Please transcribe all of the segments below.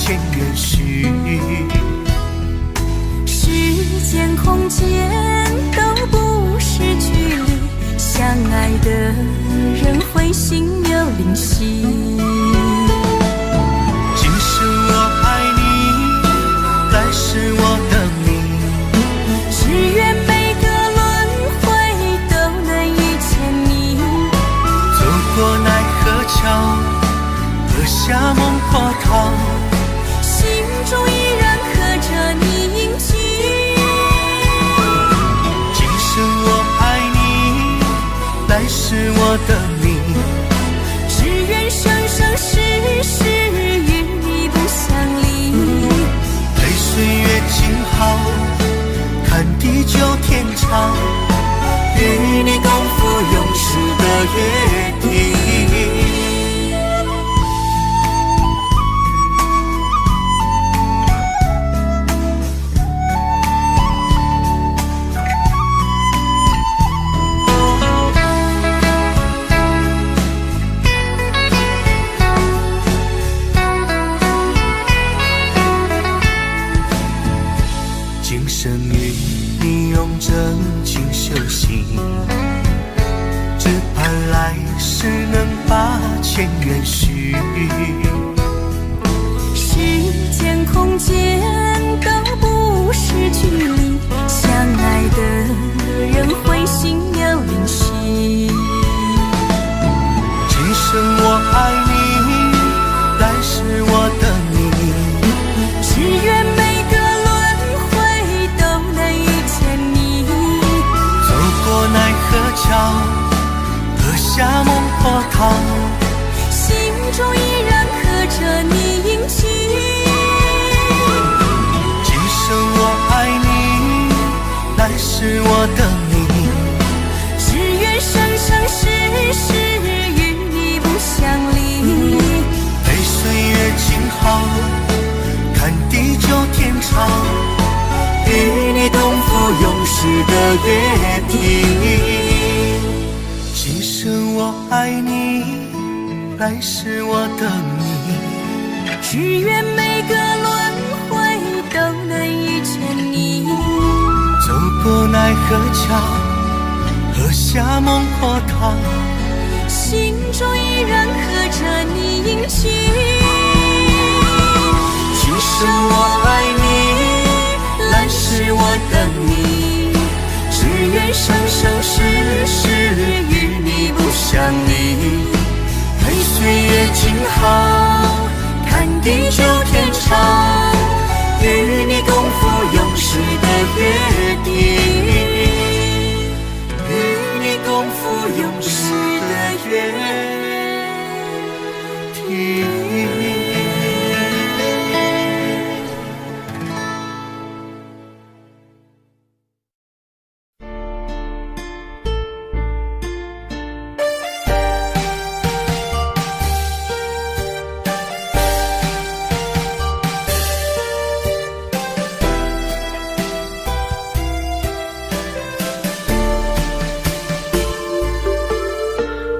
千元许。时间空间都不是距离，相爱的人会心有灵犀。今生我爱你，来世我等你，只愿每个轮回都能遇见你。走过奈何桥，喝下孟婆汤，心中依然刻着你印记。今生我爱你，来世我等你，只愿生生世世与你不相离。陪岁月静好，看地久天长，与你共赴永世的约定。今生与你用真情修行，只盼来世能把千缘续。时间空间都不是距离，相爱的人会心有灵犀。今生我爱你，来世我等你，只愿每个轮回都能遇见你。走过奈何桥，喝下孟婆汤，心中依然刻着你印记。今生我爱你，来世我等你，只愿生生世世与你不相离。陪岁月静好，看地久天长，与你同赴永世的约定。今生我爱你，来世我等你，只愿每个轮回都能遇见你。走过奈何桥，喝下孟婆汤，心中依然刻着你印记。今生我爱你，来世我等你，只愿生生世世与你不相离。陪岁月静好，看地久天长，与你共赴永世的约定，与你共赴永世的约定。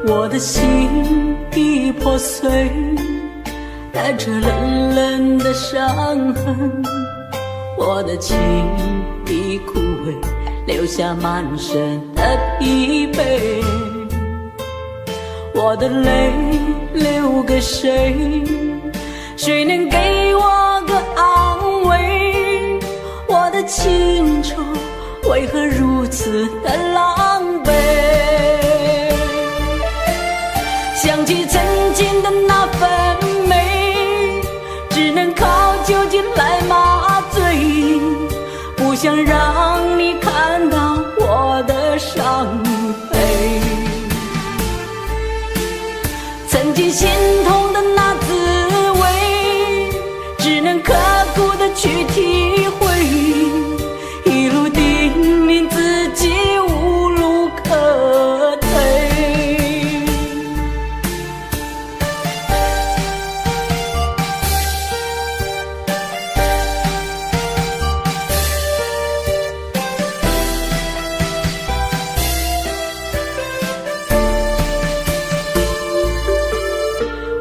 我的心已破碎，带着冷冷的伤痕。我的情已枯萎，留下满身的疲惫。我的泪留给谁？谁能给我个安慰？我的青春为何如此的狼狈？想起曾经的那份美，只能靠酒精来麻醉，不想让你看到我的伤悲。曾经心痛的那滋味，只能刻骨的去体会，一路叮咛自己无路可退。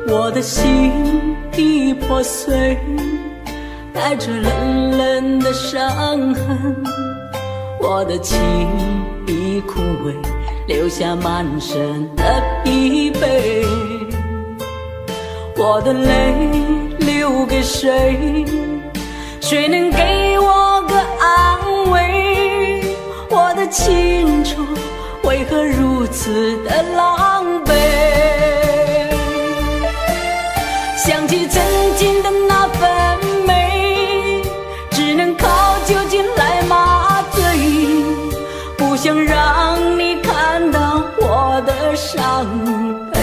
我的心已破碎，带着冷冷的伤痕。我的情已枯萎，留下满身的疲惫。我的泪留给谁？谁能给我个安慰？我的青春为何如此的狼狈？想起曾经的那份美，只能靠酒精来麻醉，不想让你看到我的伤悲。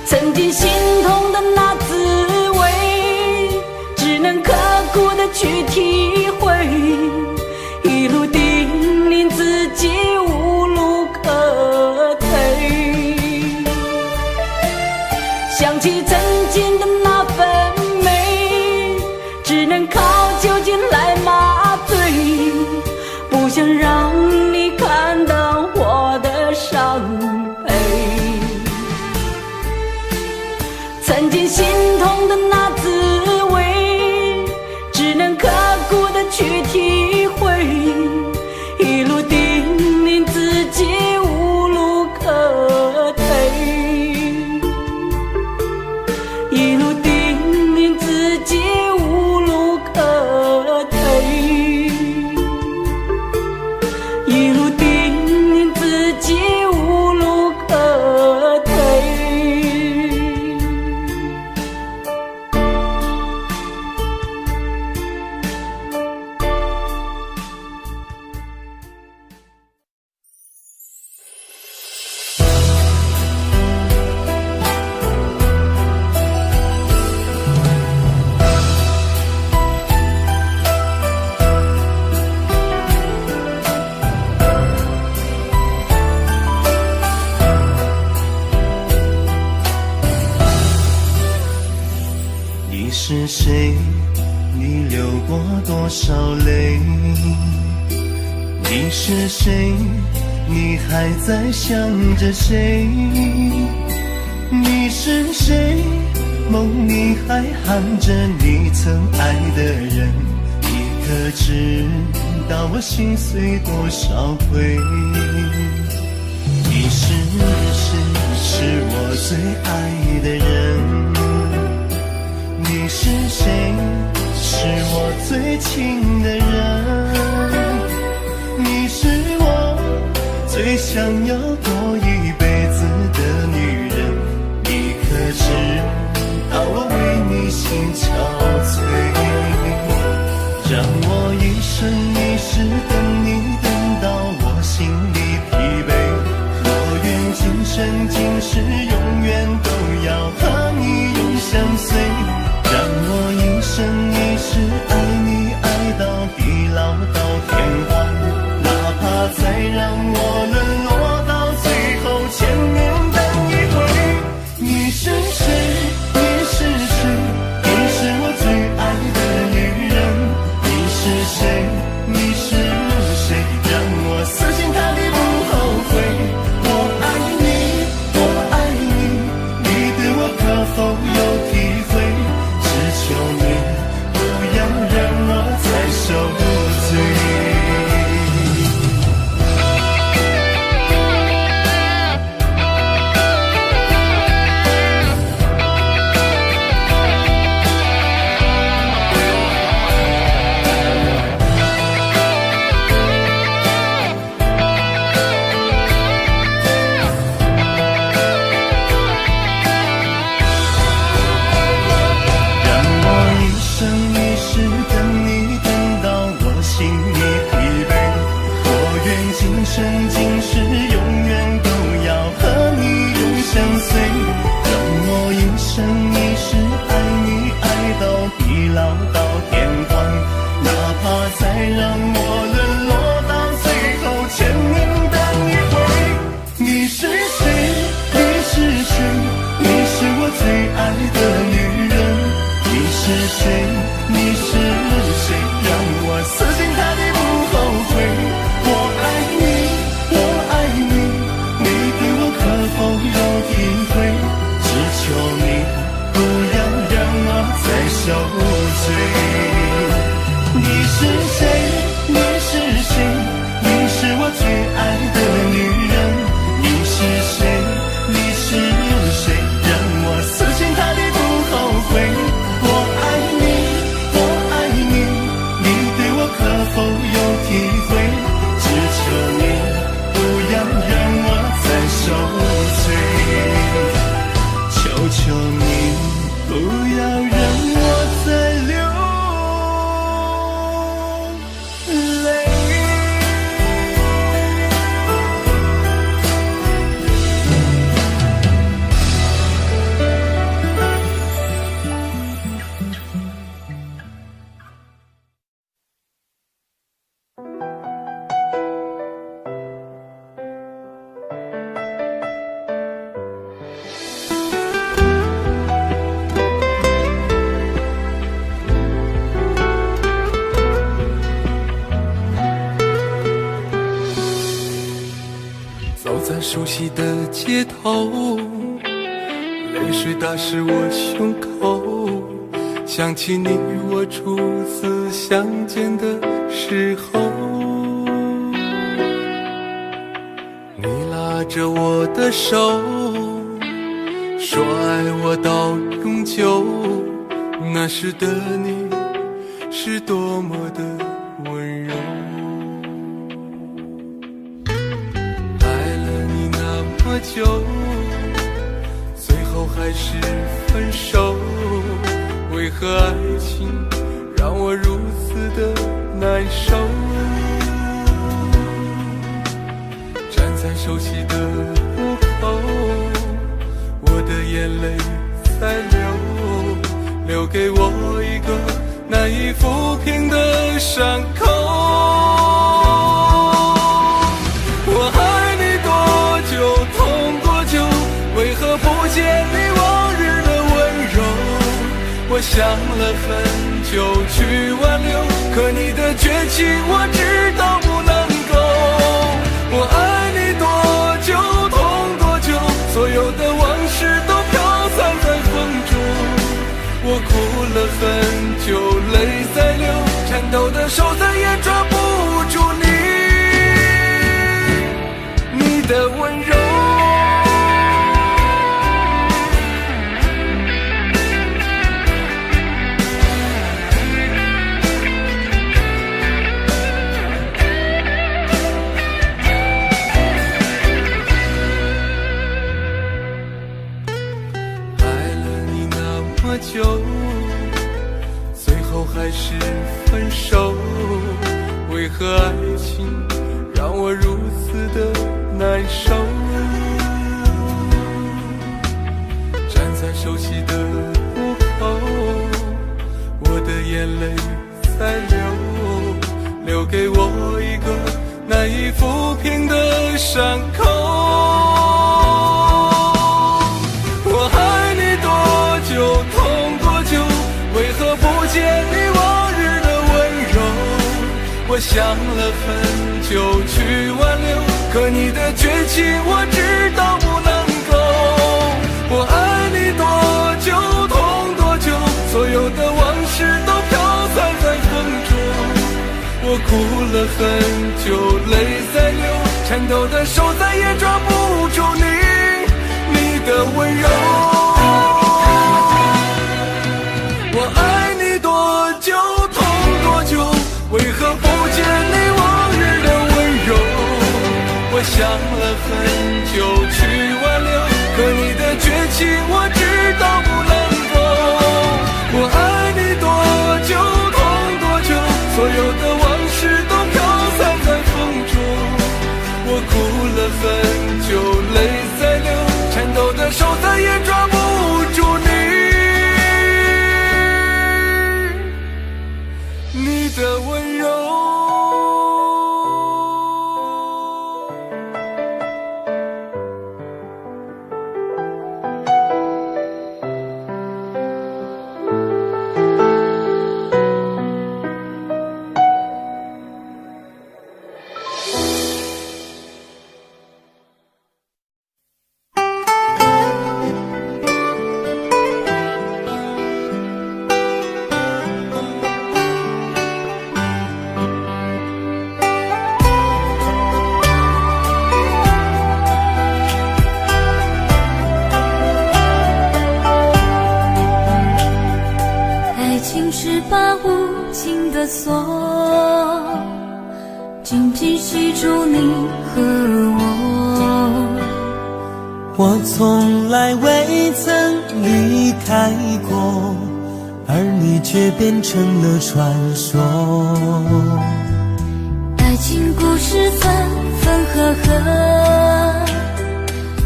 曾经心痛的那滋味，只能刻苦的去体会，一路叮咛自己无路可退。想起曾经的那份美，只能靠酒精来麻醉，不想让你看到我的伤悲。曾经心痛的那滋味，只能刻苦的去体会，一路叮咛自己无路可退，一路叮咛自己无路可退，一路叮咛自己无路可退。你是谁？你流过多少泪？你是谁？你还在想着谁？你是谁？梦里还含着你曾爱的人，你可知道我心碎多少回？你是谁？是我最爱的人。你是谁？是我最亲的人。你是我最想要过一辈子的女人。你可知道我为你心憔悴？让我一生一世等你，等到我心里疲惫。我愿今生今世永远都要和你永相随。让我一生一世爱你，爱到地老到天荒，哪怕再让我沦落到最后千年等一回。你是谁？你是谁？你是我最爱的女人。你是谁？你是谁？让我死心塌地不后悔。我爱你，我爱你，你对我可否有体会？求你不要让我再受罪。今生今世永远都要和你永相随。让我一生一世爱你，爱到地老到天荒，哪怕再让我沦落到最后千年等一回。你是谁？你是谁？你是我最爱的女人。你是谁？你是谁？让我死心塌地不后悔。我爱你，我爱你，你对我可否有体会？只求走在熟悉的街头，泪水打湿我胸口，想起你与我初次相见的时候，你拉着我的手，说爱我到永久，那时的你是多么的温柔，爱了你那么久，最后还是分手，为何爱情让我如此的难受，站在熟悉的路口，我的眼泪在流，留给我一个难以抚平的伤口。我爱你多久，痛多久，为何不见你往日的温柔？我想了很久去挽留，可你的绝情我知道不能够。我爱你多久，痛多久，所有的往事都飘散在风中。我哭了很久，泪在流，颤抖的手再也抓不住你的温柔。久，最后还是分手，为何爱情让我如此的难受？站在熟悉的路口，我的眼泪在流，留给我一个难以抚平的伤口。我爱你多久，痛多久，为何不见你往日的温柔？我想了很久去挽留，可你的绝情我知道不能够。我爱你多久，痛多久，所有的往事都飘散在风中。我哭了很久，泪在流，颤抖的手再也抓不住你的温柔。我爱你多久，痛多久，为何不见你往日的温柔？我想了很久去挽留，可你的绝情我知道不能够。我爱你多久，痛多久，所有的往事都飘散在风中。我哭了很久，泪在流，颤抖的手再也抓不住你的温柔。紧紧系住你和我从来未曾离开过，而你却变成了传说。爱情故事分分合合，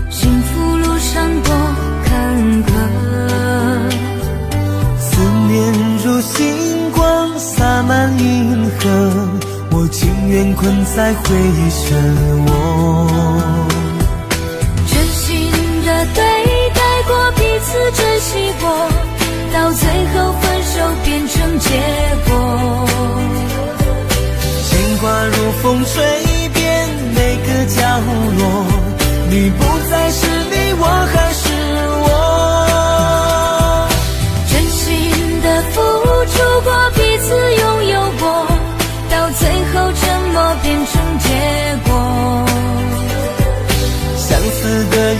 幸福路上多坎坷，思念如星光洒满银河，我情愿困在回忆漩涡。真心的对待过，彼此珍惜过，到最后分手变成结果。牵挂如风吹遍每个角落，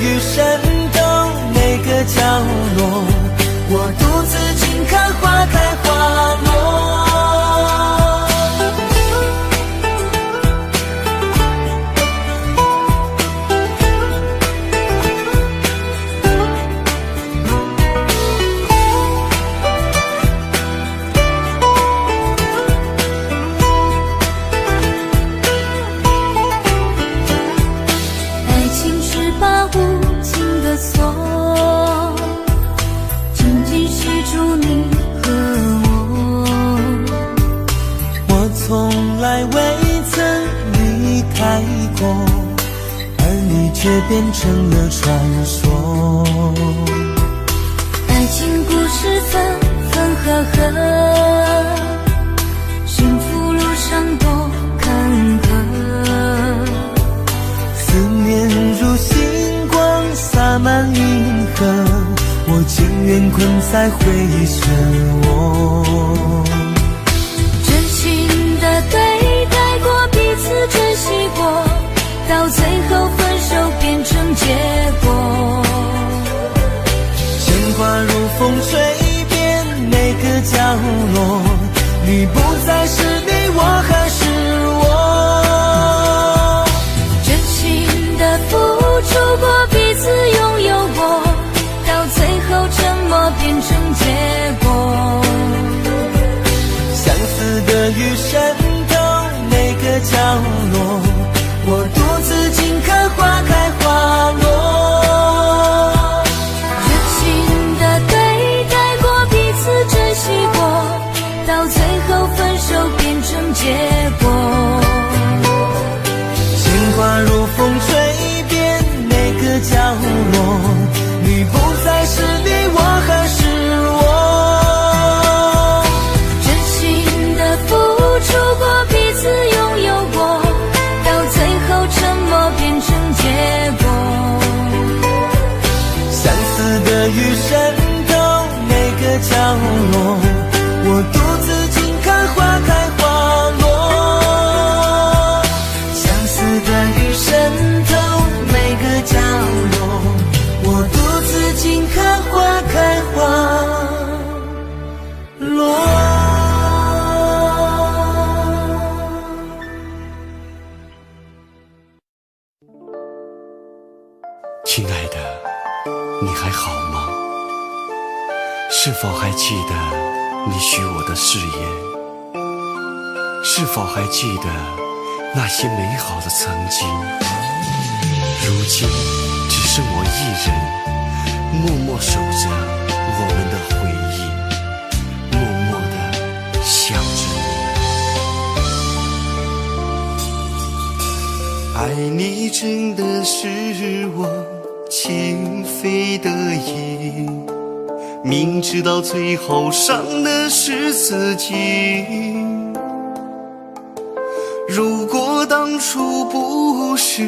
雨渗透每个角落，我独自静看花开花落。从来未曾离开过，而你却变成了传说。爱情故事分分合合，幸福路上多坎坷。思念如星光洒满银河，我情愿困在回忆漩涡。对待过，彼此珍惜过，到最后分手变成结果。牵挂如风吹遍每个角落，你不再是你，我还是我。真心的付出过，彼此拥有过，到最后沉默变成结果。相似的雨渗每个角落，我独自静看花开花落。真心的对待过，彼此珍惜过，到最后分手变成结果。牵挂如风吹遍每个角落，你不再是你，我还是我。真心的付出过，彼此拥有过，到最后沉默变成结果。相似的雨渗透每个角落，我独自静看花开花落。相似的雨渗透每个角落，我独自静看花开花落。亲爱的，你还好吗？是否还记得你许我的誓言？是否还记得那些美好的曾经？如今只剩我一人，默默守着我们的回忆，默默地想着你。爱你真的是我情非得已，明知道最后伤的是自己。如果当初不是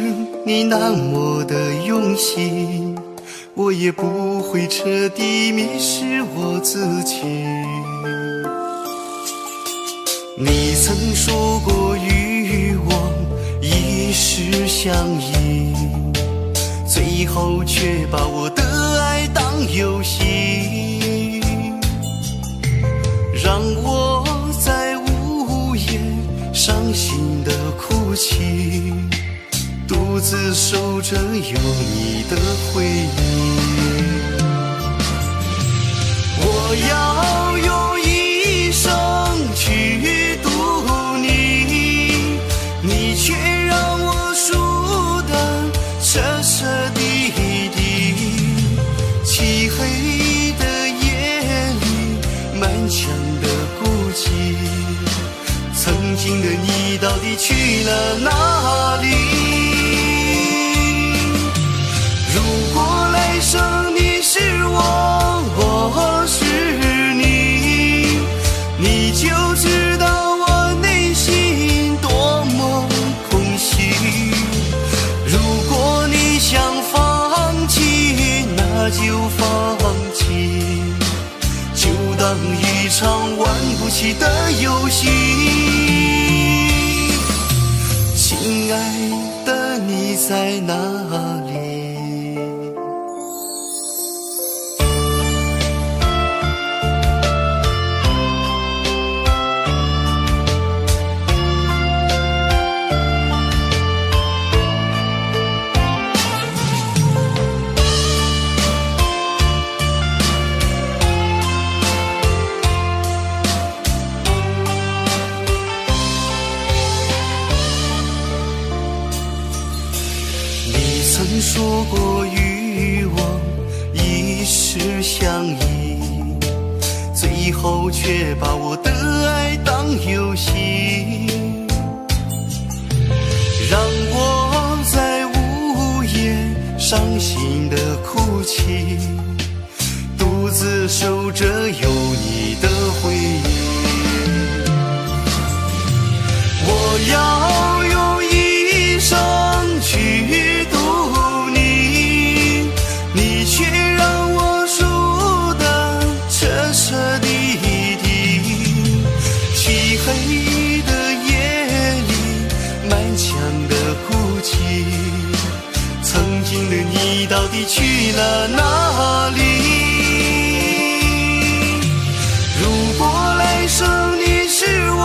你那么的用心，我也不会彻底迷失我自己。你曾说过与我一世相依，最后却把我的爱当游戏，让我在午夜伤心的哭泣，独自守着有你的回忆。我要用一生去度你，你却让我输得彻彻底底。漆黑的夜里，满腔的孤寂，曾经的你到底去了哪里？如果来生你是我，我是你，你就知道我内心多么空虚。如果你想放弃，那就放弃，就当一场玩不起的游戏。亲爱的，你在哪里？曾说过与我一世相依，最后却把我的爱当游戏，让我在午夜伤心的哭泣，独自守着有你的回忆。我要用一生去渡你，你却让我输得彻彻底底。漆黑的夜里，满腔的哭泣，曾经的你到底去了哪里？如果来生你是我，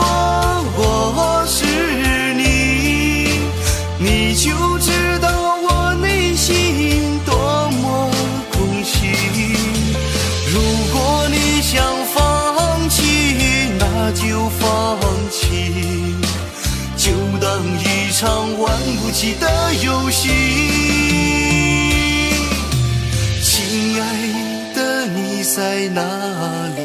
我是你，你就知道我内心多么空虚。如果你想放弃，那就放弃，就当一场玩不起的游戏。亲爱的，你在哪里？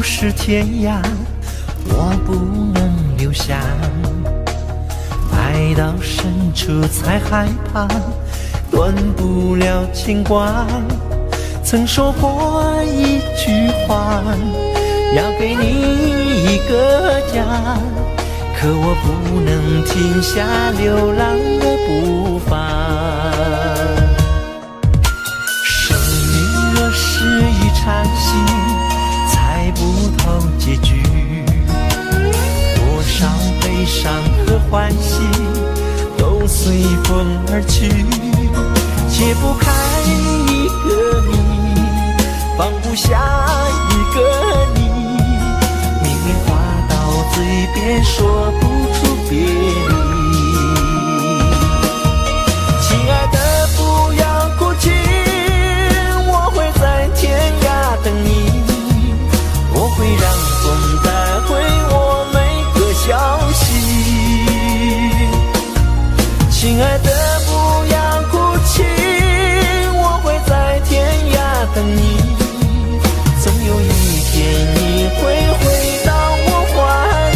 是天涯，我不能留下，爱到深处才害怕，断不了牵挂。曾说过一句话，要给你一个家，可我不能停下流浪的步伐。生命若是一场戏，猜不透结局，多少悲伤和欢喜都随风而去，解不开一个谜，放不下一个你，明明话到嘴边说不出别离。亲爱的，不要哭泣，我会在天涯等你，我会让风带回我每个消息。亲爱的，不要哭泣，我会在天涯等你，总有一天你会回到我怀里。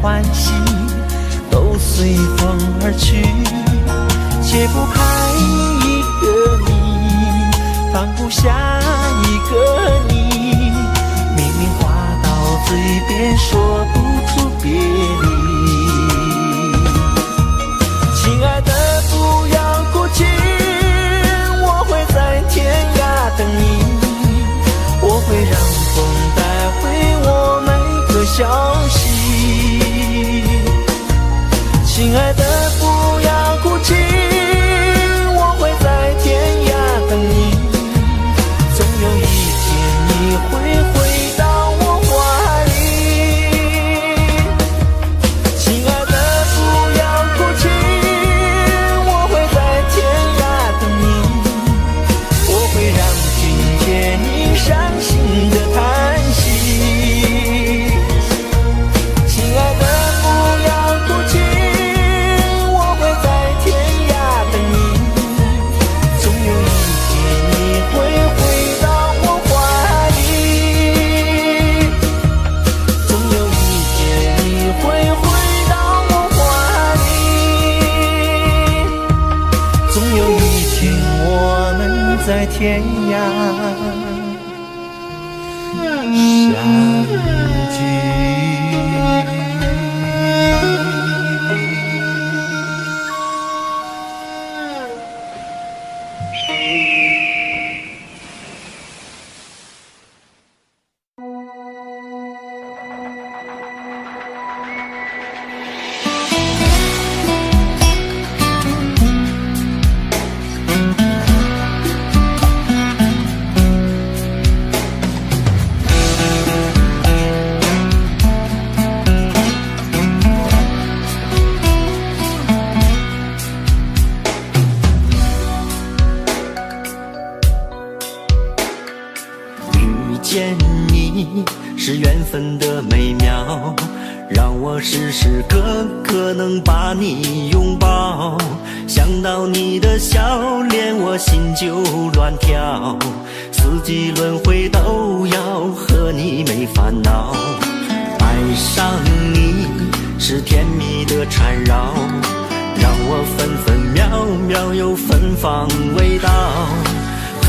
欢喜都随风而去，解不开一个谜，放不下一个你，明明话到嘴边说不出别离。亲爱的，不要哭泣，我会在天涯等你，我会让风带回我每个消息。亲爱的，不要哭泣，我会在天涯等你，总有一天你会回到我怀里。天涯相聚。见你是缘分的美妙，让我时时刻刻能把你拥抱。想到你的笑脸，我心就乱跳。四季轮回都要和你没烦恼。爱上你是甜蜜的缠绕，让我分分秒秒有芬芳味道。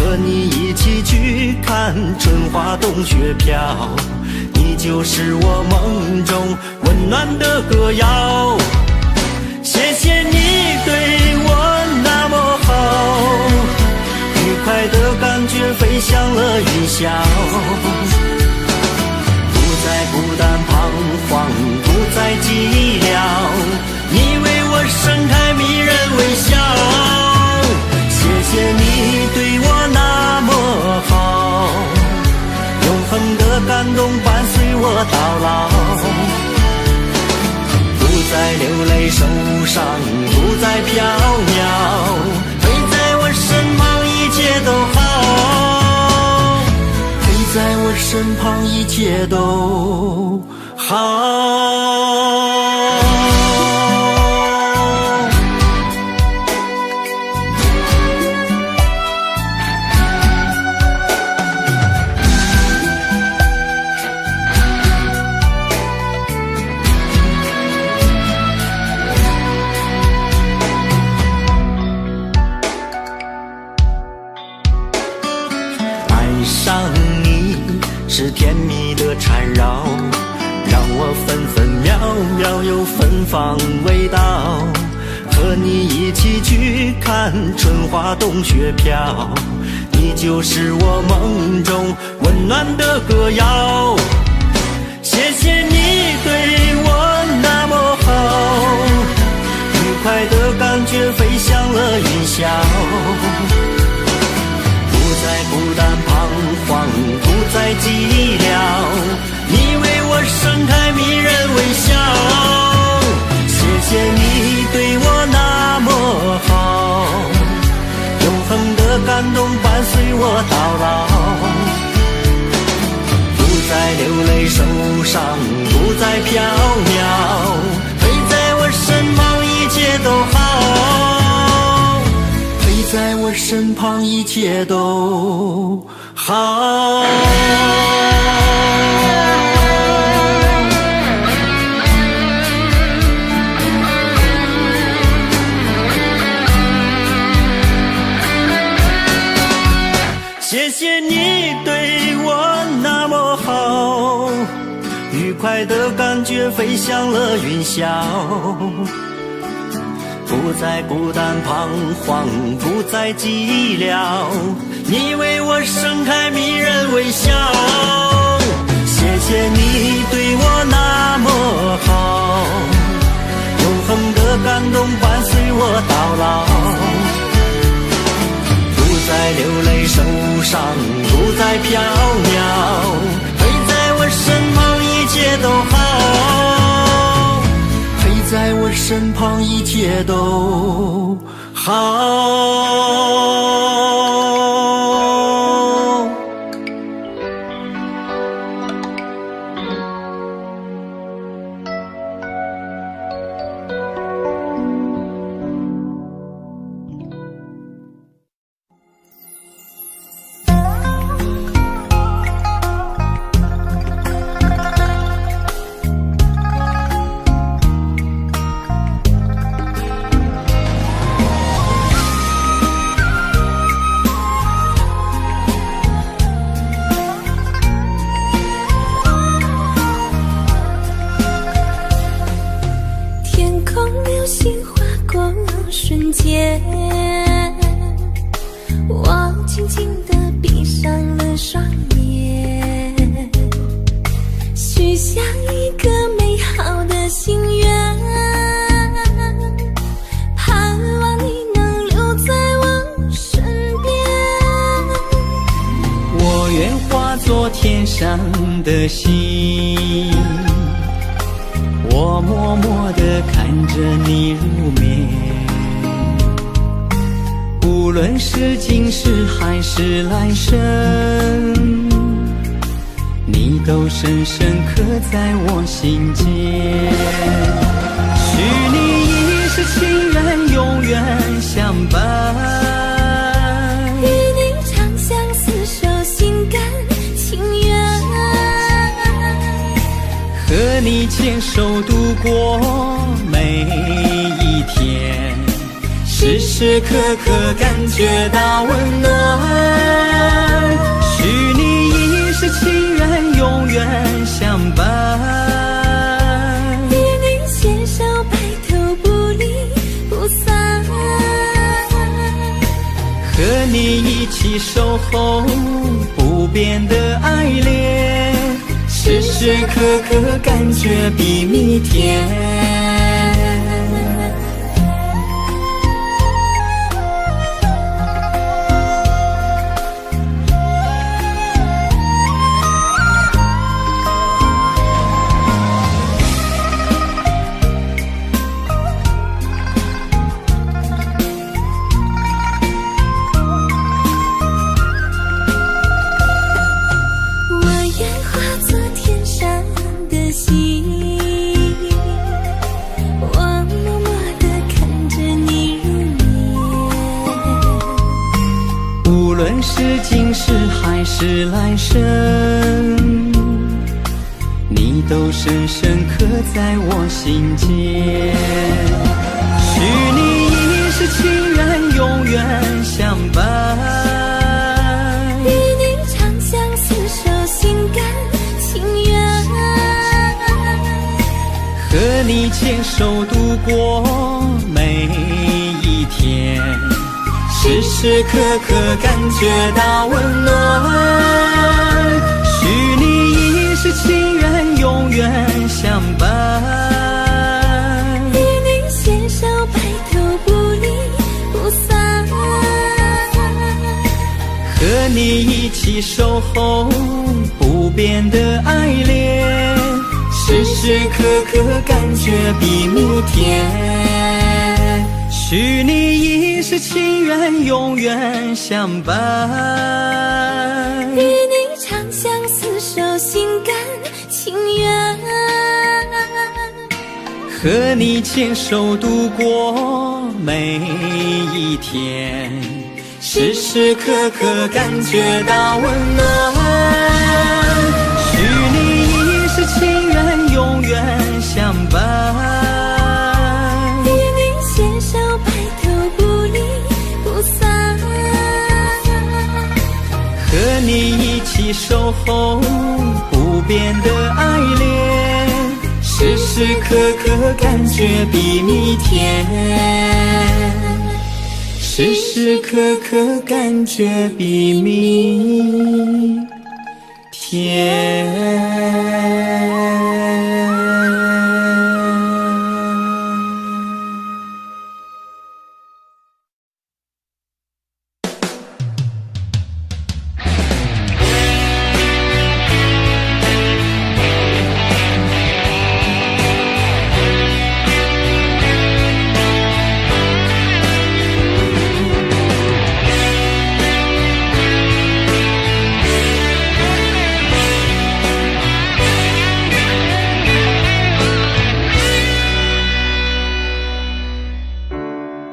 和你一起去看春花冬雪飘，你就是我梦中温暖的歌谣。谢谢你对我那么好，愉快的感觉飞向了云霄，不再孤单彷徨，不再寂寥，你为我盛开迷人微笑。谢谢你对我那么好，永恒的感动伴随我到老，不再流泪受伤，不再飘渺，陪在我身旁一切都好，陪在我身旁一切都好。上你是甜蜜的缠绕，让我分分秒秒有芬芳味道。和你一起去看春花冬雪飘，你就是我梦中温暖的歌谣。谢谢你对我那么好，愉快的感觉飞向了云霄，不再孤单彷徨，不再寂寥，你为我盛开迷人微笑。谢谢你对我那么好，永恒的感动伴随我到老，不再流泪受伤，不再飘渺，陪在我身旁一切都好，在我身旁一切都好。谢谢你对我那么好，愉快的感觉飞向了云霄，不再孤单彷徨，不再寂寥，你为我盛开迷人微笑。谢谢你对我那么好，永恒的感动伴随我到老，不再流泪受伤，不再飘渺，陪在我身旁一切都好，在我身旁一切都好。我轻轻地闭上了双眼，许下一个美好的心愿，盼望你能留在我身边。我愿化作天上的星，我默默地看着你入眠，无论是今世还是来生，你都深深刻在我心间。许你一世情人永远相伴，与你长相厮守心甘情愿，和你牵手度过每一天，时时刻刻感觉到温暖。许你一世情人永远相伴，与你牵手白头不离不散，和你一起守候不变的爱恋，时时刻刻感觉比蜜甜。是今世还是来生，你都深深刻在我心间。许你一世情人永远相伴，与你长相厮守心甘情愿，和你牵手度过每一天，时时刻刻感觉到温暖。许你一世情人永远相伴，与你牵手白头不离不散，和你一起守候不变的爱恋，时时刻刻感觉比蜜甜。许你一世情人永远相伴，与你长相厮守心甘情愿，和你牵手度过每一天，时时刻刻感觉到温暖。许你一世情人永远相伴，和你一起守候不变的爱恋，时时刻刻感觉比蜜甜，时时刻刻感觉比蜜甜。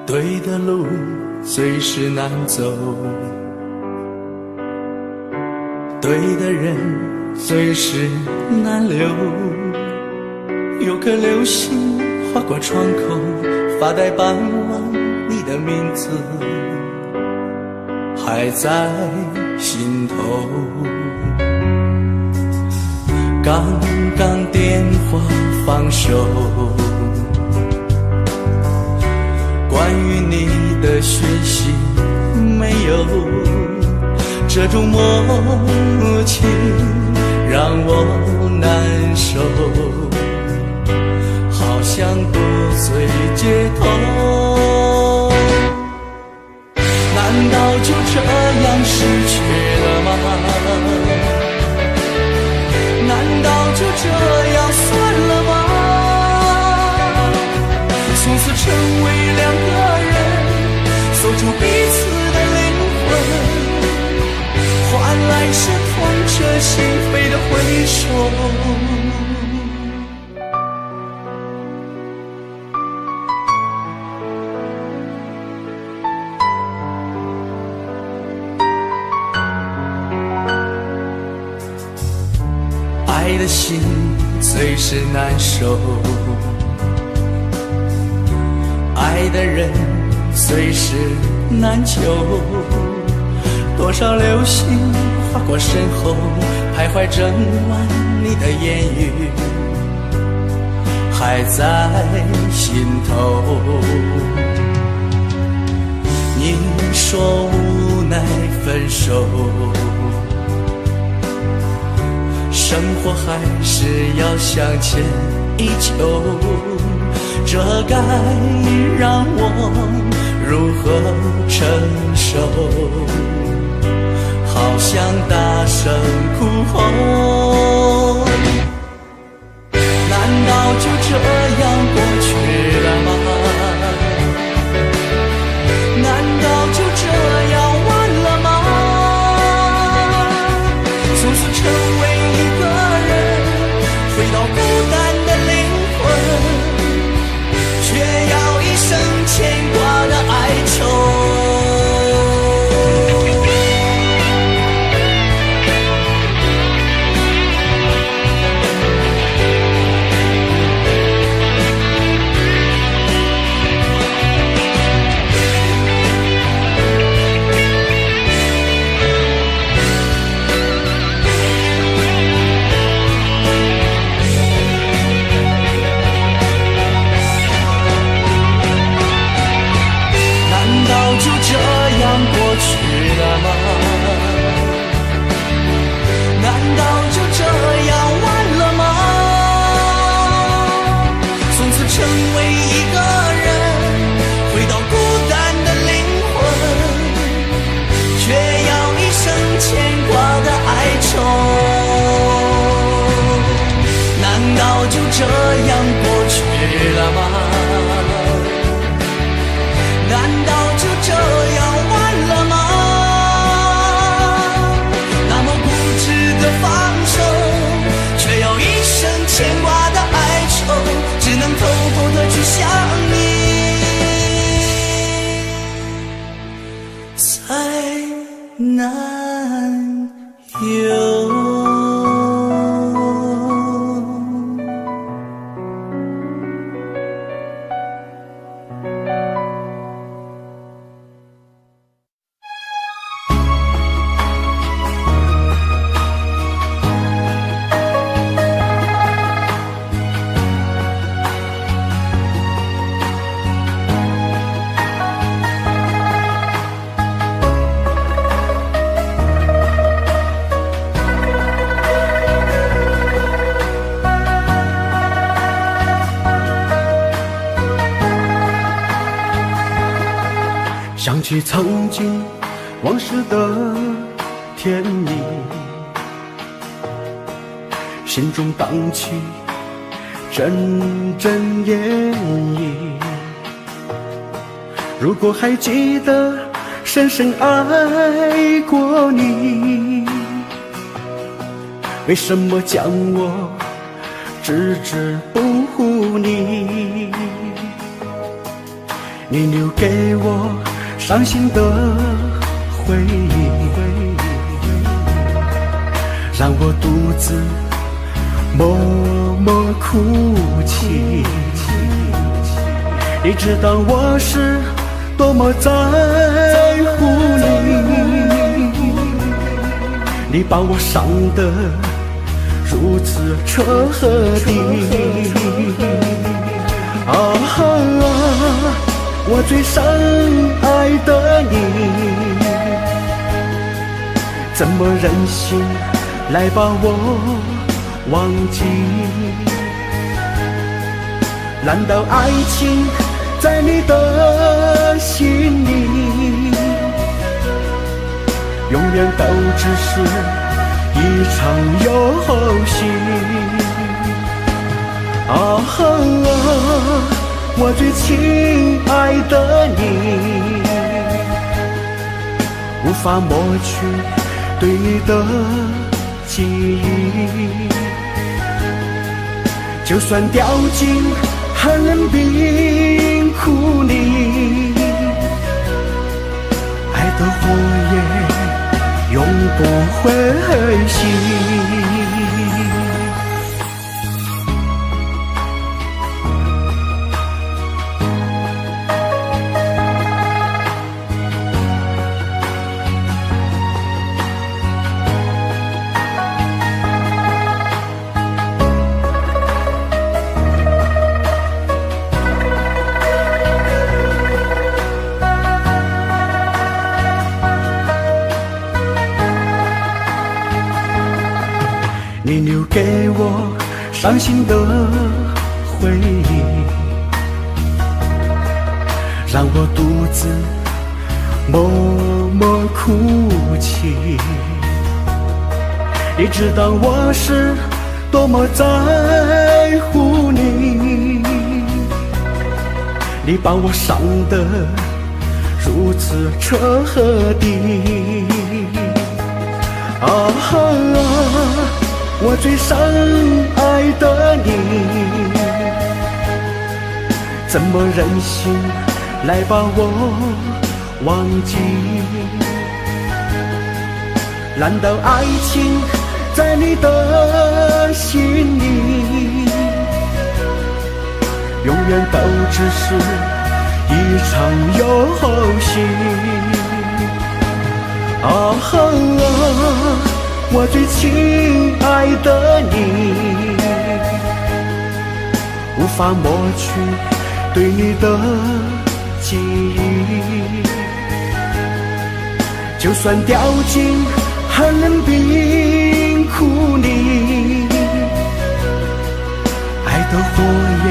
对的路最是难走，对的人最是难留。有颗流星划过窗口，发呆盼望你的名字还在心头。刚刚电话放手，关于你的的讯息没有，这种默契让我难受，好像独醉街头。难道就这样失去了吗？难道就这样算了吗？从此成为两个人，守住彼此的灵魂，换来是痛彻心扉的回首。爱的心最是难受，爱的人最是难求，多少流星划过身后，徘徊整晚，你的言语还在心头。你说无奈分手，生活还是要向前依旧，这该让我如何承受？好想大声哭吼，难道就这样过去了吗？难道就这样完了吗？从此成为一个人，回到孤单的灵魂，却要一生牵挂的哀愁。这样过去了吗？难道就这样完了吗？那么固执的放手，却有一生牵挂的哀愁，只能偷偷的去想你，才难有。想起曾经往事的甜蜜，心中荡起阵阵涟漪。如果还记得深深爱过你，为什么将我置之不理？你留给我伤心的回忆，让我独自默默哭泣。你知道我是多么在乎你，你把我伤得如此彻底。啊，我我最深爱的你，怎么忍心来把我忘记？难道爱情在你的心里，永远都只是一场游戏？啊，我最亲爱的你，无法抹去对你的记忆，就算掉进寒冷冰窟里，爱的火焰永不会熄。你留给我伤心的回忆，让我独自默默哭泣。你知道我是多么在乎你，你把我伤得如此彻底。我最深爱的你，怎么忍心来把我忘记？难道爱情在你的心里，永远都只是一场游戏？我最亲爱的你，无法抹去对你的记忆，就算掉进寒冷冰窟里，爱的火焰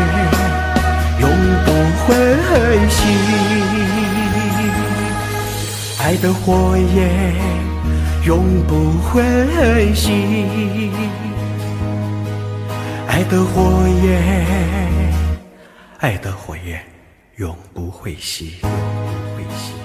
永不会熄，爱的火焰永不会熄，爱的火焰，爱的火焰永不会熄，永不会熄。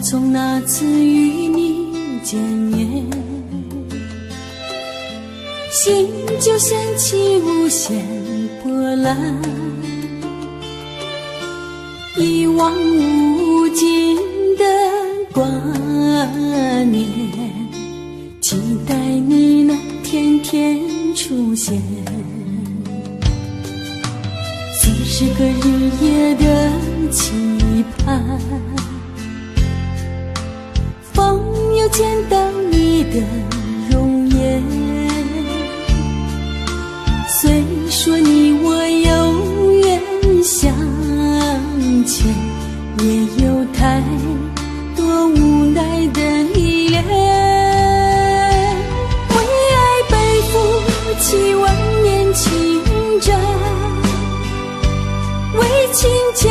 从那次与你见面，心就掀起无限波澜，一往无尽的挂念，期待你那天天出现，似是个日夜的期盼。又见到你的容颜，虽说你我有缘相牵，也有太多无奈的依恋。为爱背负7万年情债，为情欠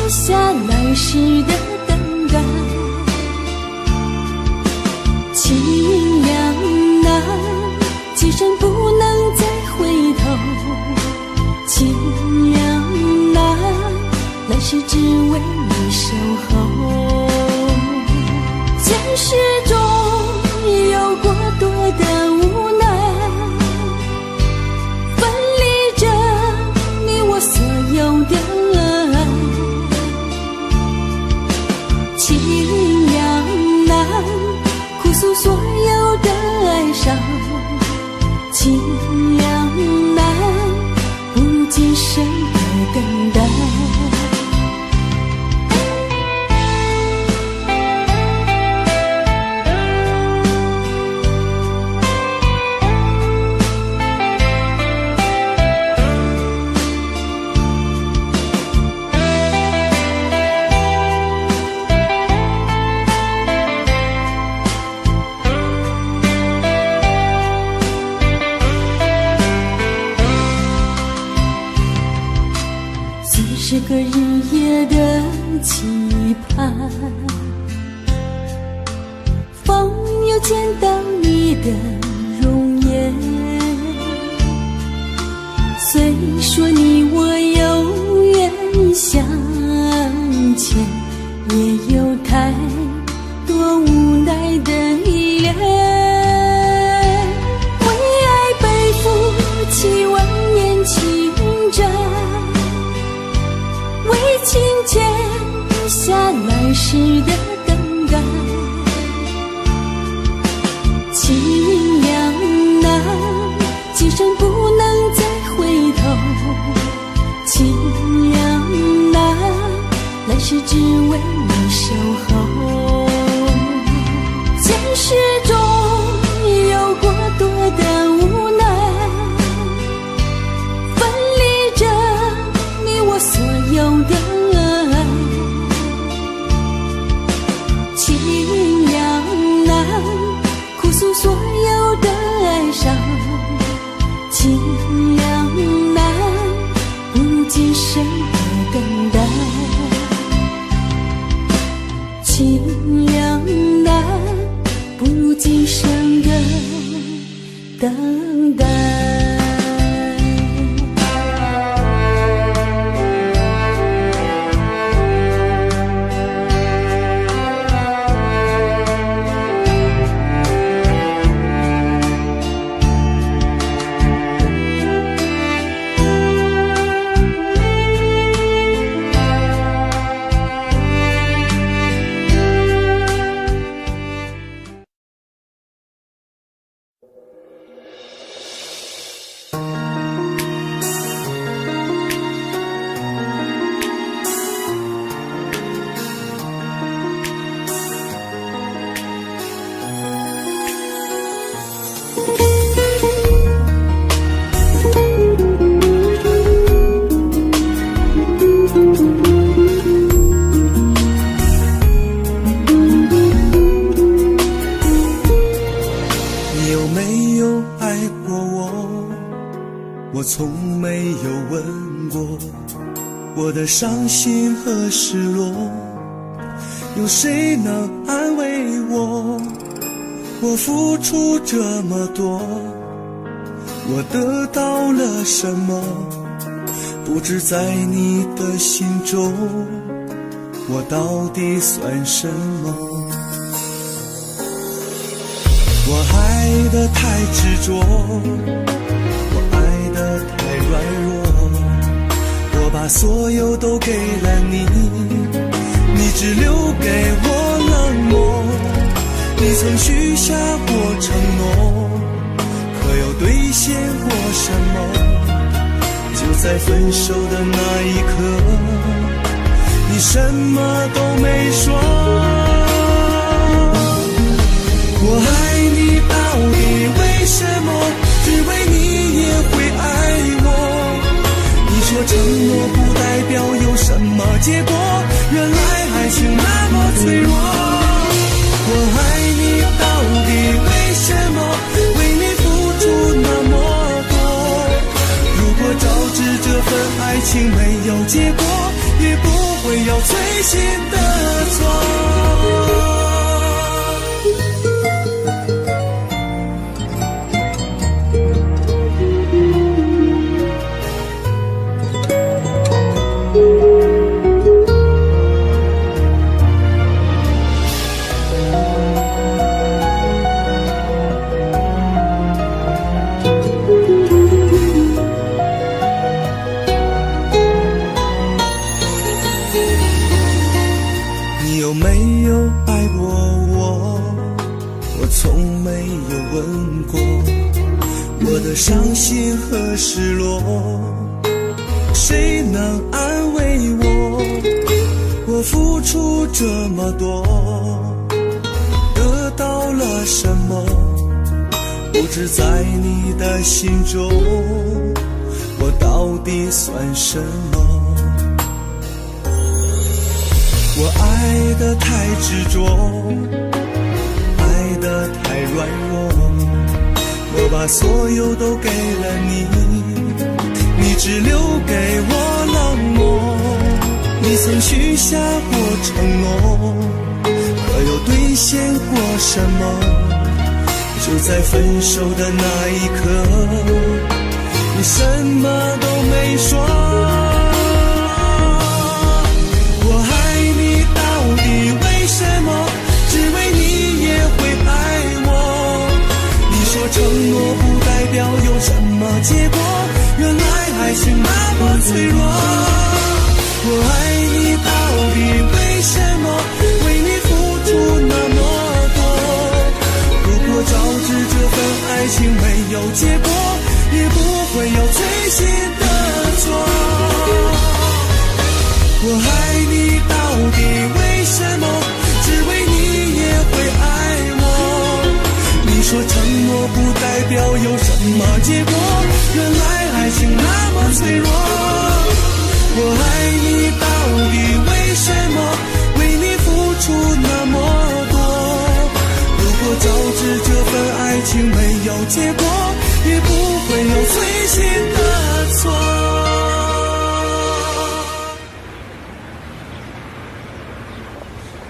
下来世的等待。情两难，今生不能再回头。情两难，来世只为你守候。现实中有过多的无奈，分离着你我所有的爱。生的等待。40个日夜的期盼，方有见到你的容颜。虽说你我有缘相牵，也有太多无奈的依恋。为爱背负7万年情债，为情欠下来时的更改。情两难，今生不能再回头。情两难，来世只为你守候。现实中有过多的无奈，分离着你我所有的爱。情两难，哭诉所有的哀伤。情两难，不如今生的等待。情两难，不如今生的等待。从没有问过我的伤心和失落，有谁能安慰我？我付出这么多，我得到了什么？不知在你的心中，我到底算什么？我爱得太执着，太软弱，我把所有都给了你，你只留给我冷漠。你曾许下过承诺，可有兑现过什么？就在分手的那一刻，你什么都没说。我爱你到底为什么？只为你也会爱我。你说承诺不代表有什么结果，原来爱情那么脆弱。我爱你到底为什么？为你付出那么多。如果早知这份爱情没有结果，也不会有碎心的错。伤心和失落，是谁能安慰我？我付出这么多，得到了什么？不知在你的心中，我到底算什么？我爱得太执着，爱得太软弱，我把所有都给了你，你只留给我冷漠。你曾许下过承诺，可有兑现过什么？就在分手的那一刻，你什么都没说。我爱你到底为什么？只为你也会爱我。你说承诺不代表有什么结果，原来爱情那么脆弱。我爱你到底为什么？为你付出那么多。如果早知这份爱情没有结果，也不会有最新的错。我爱你到底为什么？只为你也会爱我。你说承诺不代表有什么结果，原来爱情那么脆弱。我爱你到底为什么？为你付出那么多。如果早知这份爱情没有结果，也不会有最新的错。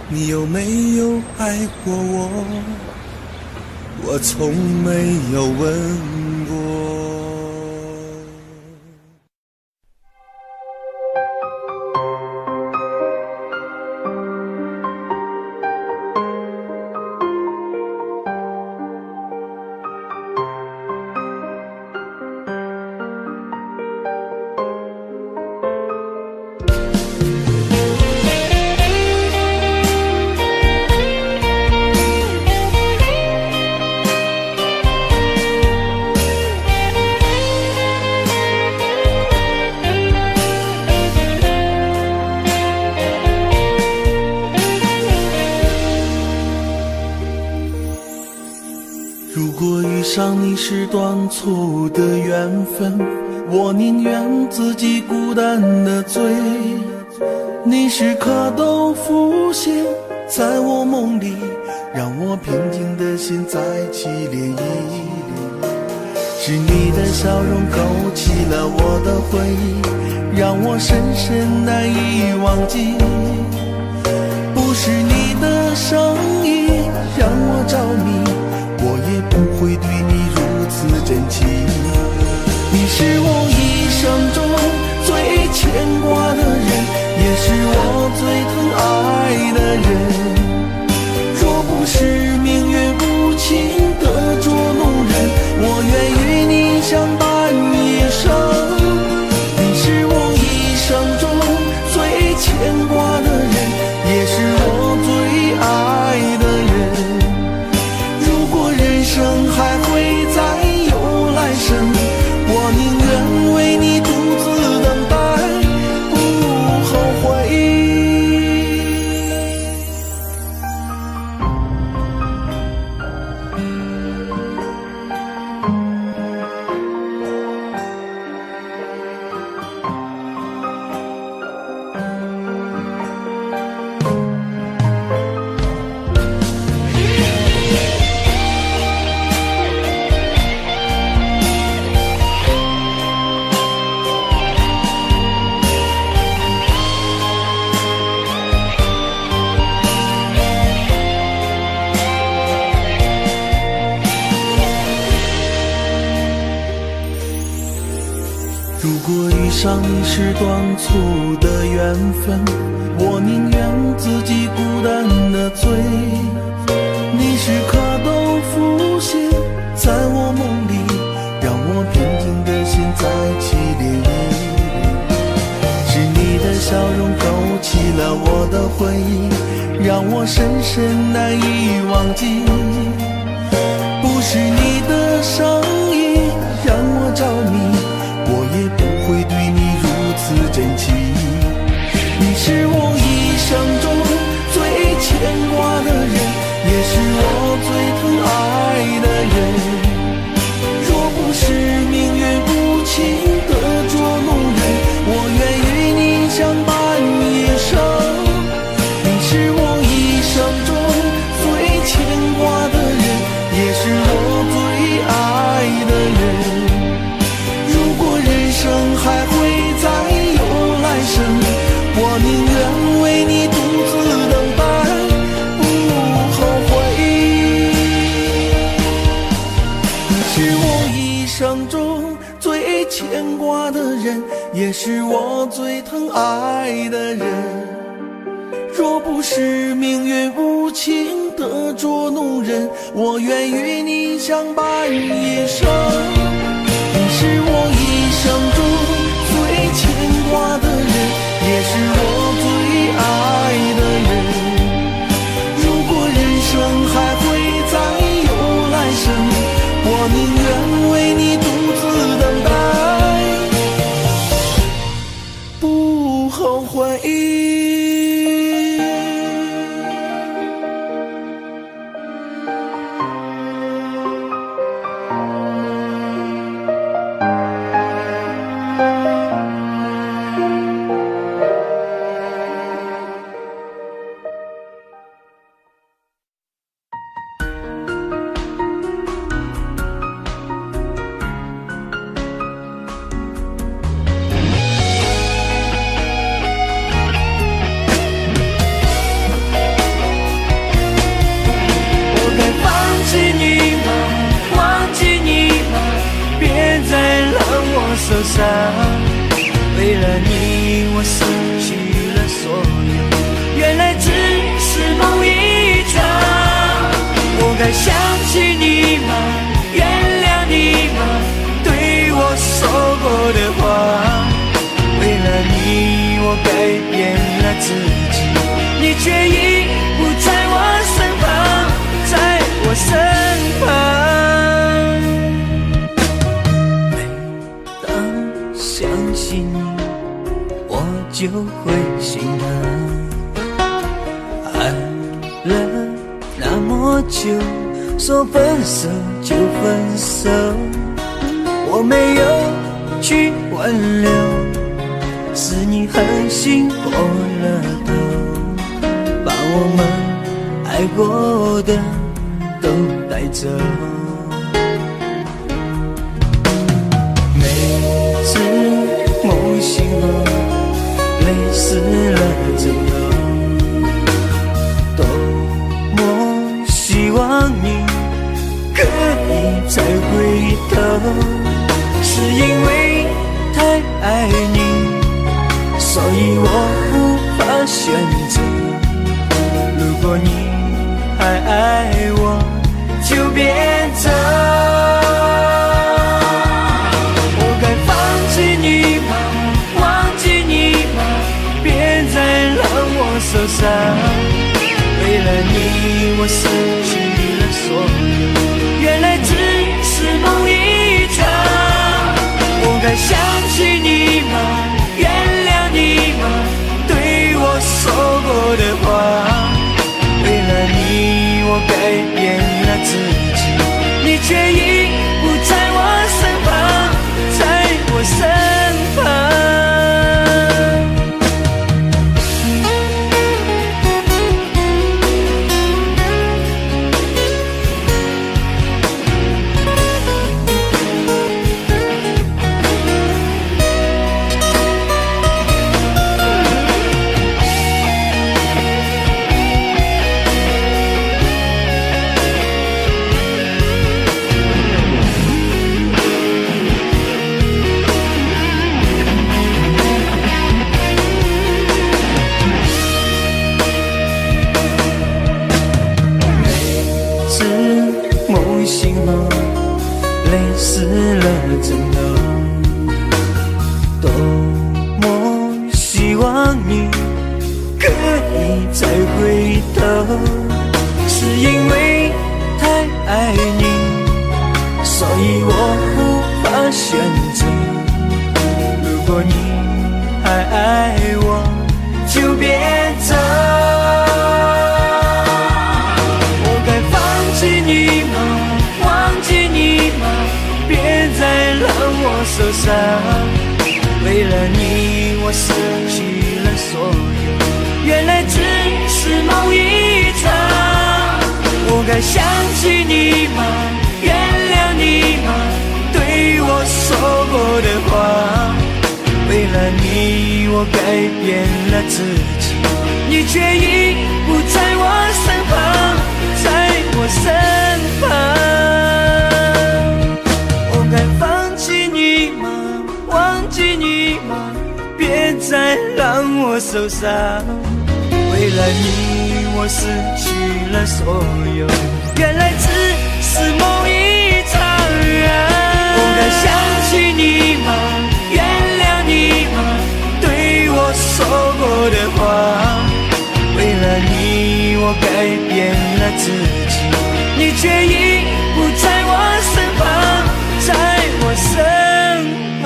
你有没有爱过我？我从没有问过。上你是断错的缘分，我宁愿自己孤单的醉。你时刻都浮现在我梦里，让我平静的心再起涟漪。是你的笑容勾起了我的回忆，让我深深难以忘记。不是你的声音让我着迷，我也不会对你如此真情。你是我一生中最牵挂的人，也是我最疼爱的人。若不是命运无情的捉弄人，我愿与你相伴一生。你是我一生中最牵挂的人，也是我最爱的人。人生还会再有来生，我宁愿为你独自等待，不后悔。如果遇上你是断错的缘分，我宁愿自己孤单的醉。你时刻都浮现在我梦里，让我平静的心再起涟漪。是你的笑容勾起了我的回忆，让我深深难以忘记。不是你的声音让我着迷，我也不会对你如此珍惜。你是我一生中最牵挂的人，也是我最疼爱的人。若不是命运无情的捉弄人，我愿与你相伴一生。你是我一生中最牵挂的人，也是我最爱的人。如果人生还会再有来生，我宁愿为你独自等待，不后悔。你是我一生中最牵挂的人，也是我最疼爱的人。若不是命运无情的捉弄人，我愿与你相伴一生。你是我一生中最牵挂的人，也是我最爱的人。如果人生还会再有来生，我宁愿为你独自等待，不后悔。为了你我失去了所有，原来只是梦一场。我该想起你吗？原谅你吗？对我说过的话。为了你我改变了自己，你却已不在我身旁，在我身旁。想起你，我就会心疼。爱了那么久，说分手就分手，我没有去挽留，是你狠心过了头，把我们爱过的都带走。梦醒后，泪湿了枕头，多么希望你可以再回头，是因为太爱你，所以我无法选择。如果你还爱我，就别走。受伤，为了你我失去了所有，原来只是梦一场。我该想起你吗？原谅你吗？对我说过的话。为了你我改变了自己，你却已不在我身旁，在我身旁。泪湿了枕头，多么希望你可以再回头，是因为太爱你，所以我无法选择。如果你还爱我就别走。我该放弃你吗？忘记你吗？别再让我受伤。为了你我失去了所有，原来只是梦一场。我该想起你吗？原谅你吗？对我说过的话，为了你我改变了自己，你却已不在我身旁，在我身旁。我该放弃你吗？忘记你吗？别再让我受伤。为了你我失去了所有，原来只是梦一场啊。我该想起你吗？原谅你吗？对我说过的话，为了你我改变了自己，你却已不在我身旁，在我身旁。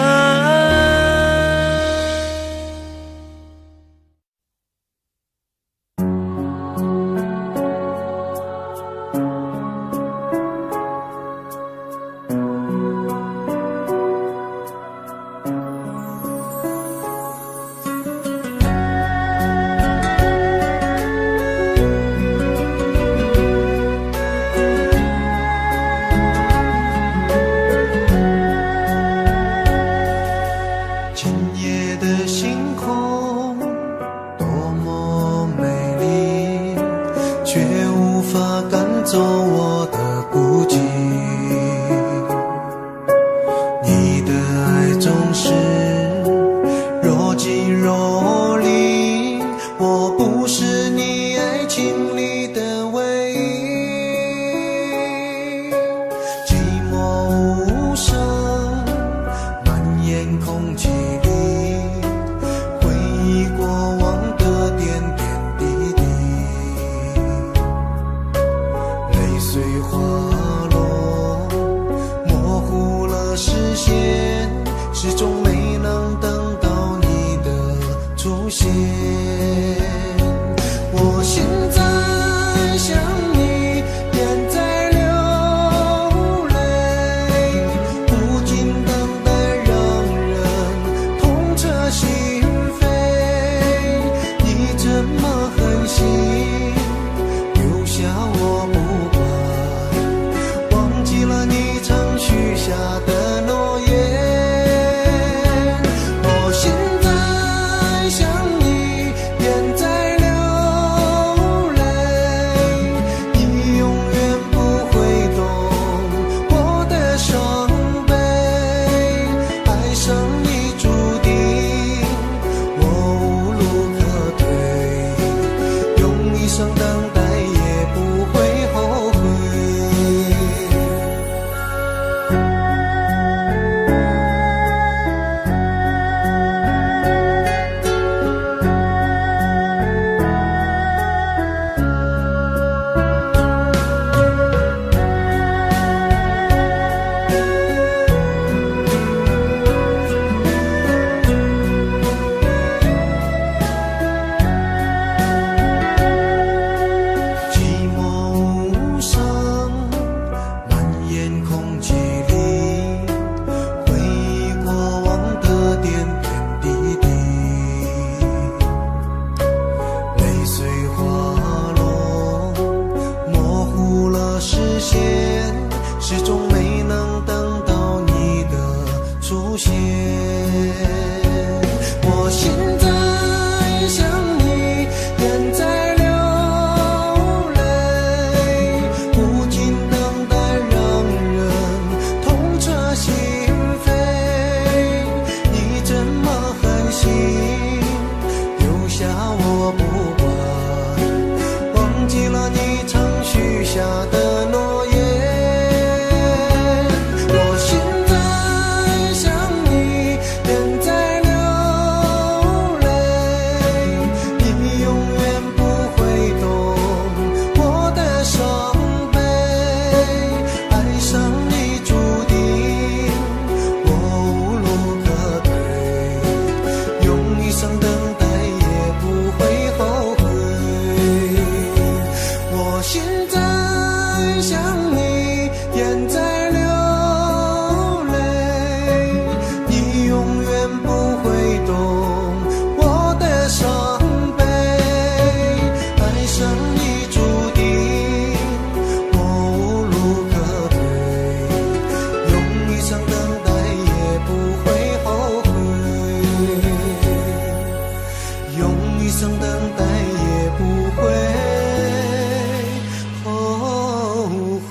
生等待也不会后悔。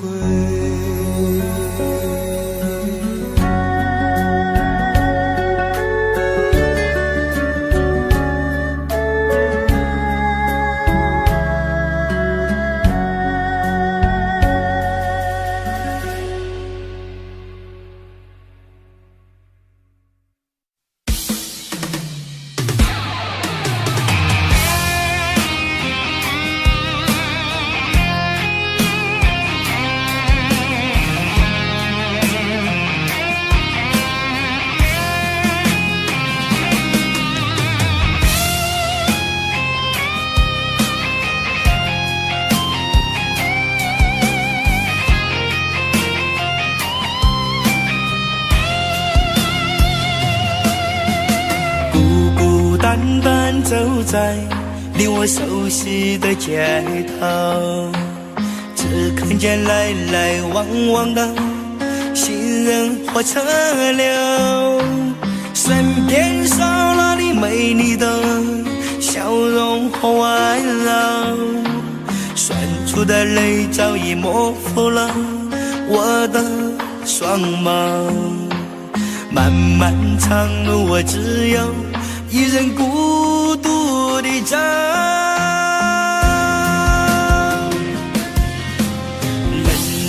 单单走在令我熟悉的街头，只看见来来往往的行人和车流，身边少了你美丽的笑容和温柔，酸楚的泪早已模糊了我的双眸，漫漫长路我只有一人孤独地走，冷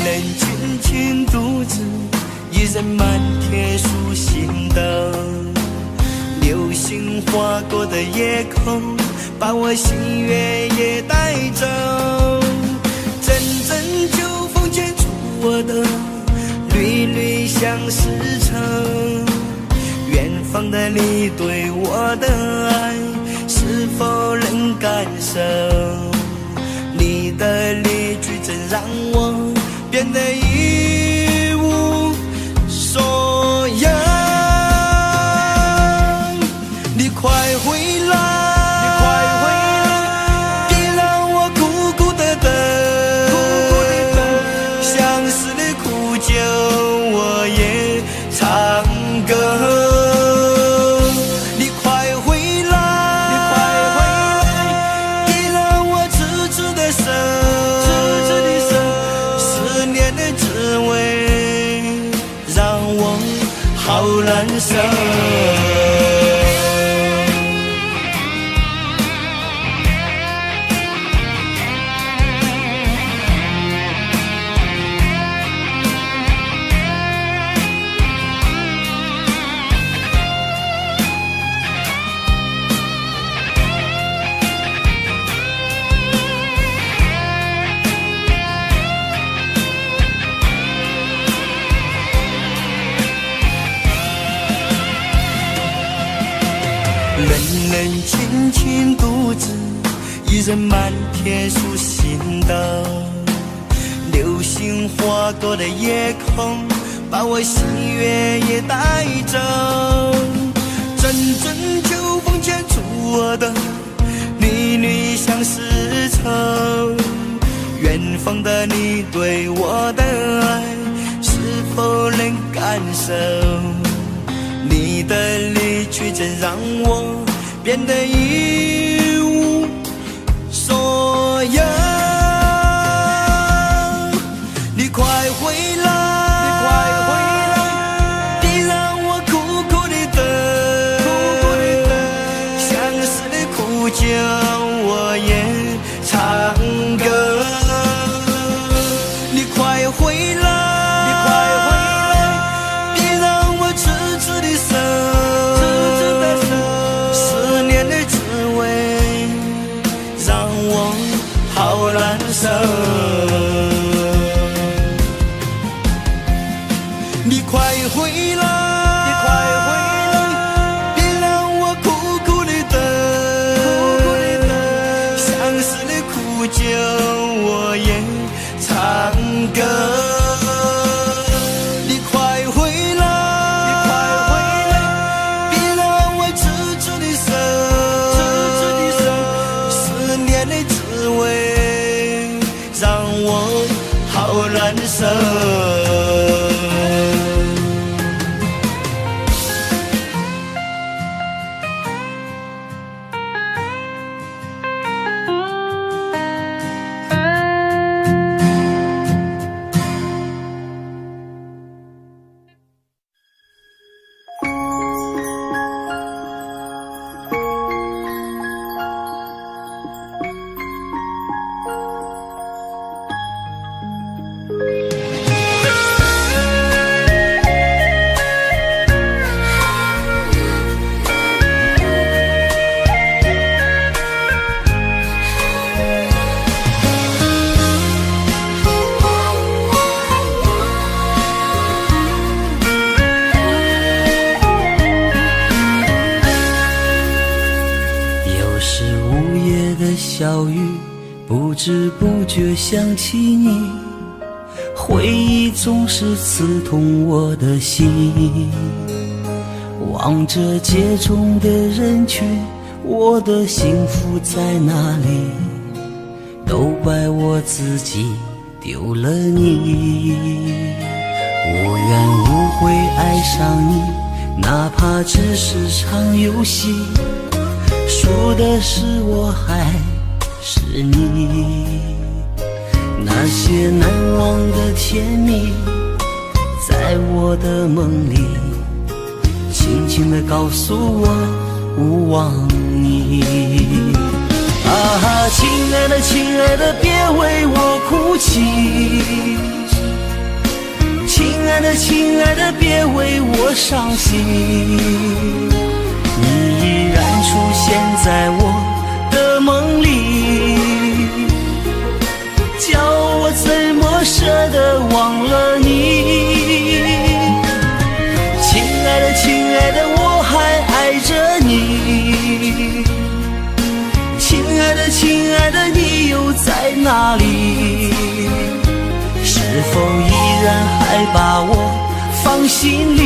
冷清清独自一人漫铁树行动，流星划过的夜空把我心月也带走，阵阵秋风牵出我的缕缕相思愁，远方的你对我的爱是否能感受？你的离去真让我变得一无所有。你快回来，别让我苦苦的等，相思的苦酒我也唱歌。好难受。冷冷清清独自一人漫铁树行动，流星划过的夜空把我喜悦也带走，阵阵秋风牵出我的缕缕相思愁，远方的你对我的爱是否能感受？你的离去真让我变得一无所有。你快回来，别让我苦苦地等，相思的苦酒我也唱歌。你快回来，好难受，你快回来，别让我苦苦地等，相思的苦酒我也唱歌。你快回来，别让我痴痴地守，思念的滋味让我好难受。有时午夜的小雨，不知不觉想起你，回忆总是刺痛我的心。望着街中的人群，我的幸福在哪里？都怪我自己丢了你。无缘无故爱上你，哪怕只是场游戏，输的是我还是你。那些难忘的甜蜜，在我的梦里轻轻地告诉我勿忘你。啊，亲爱的亲爱的，别为我哭泣，亲爱的亲爱的，别为我伤心。你依然出现在我的梦里，叫我怎么舍得忘了你。亲爱的亲爱的，我还爱着你。亲爱的亲爱的，你又在哪里？是否依然还把我放心里？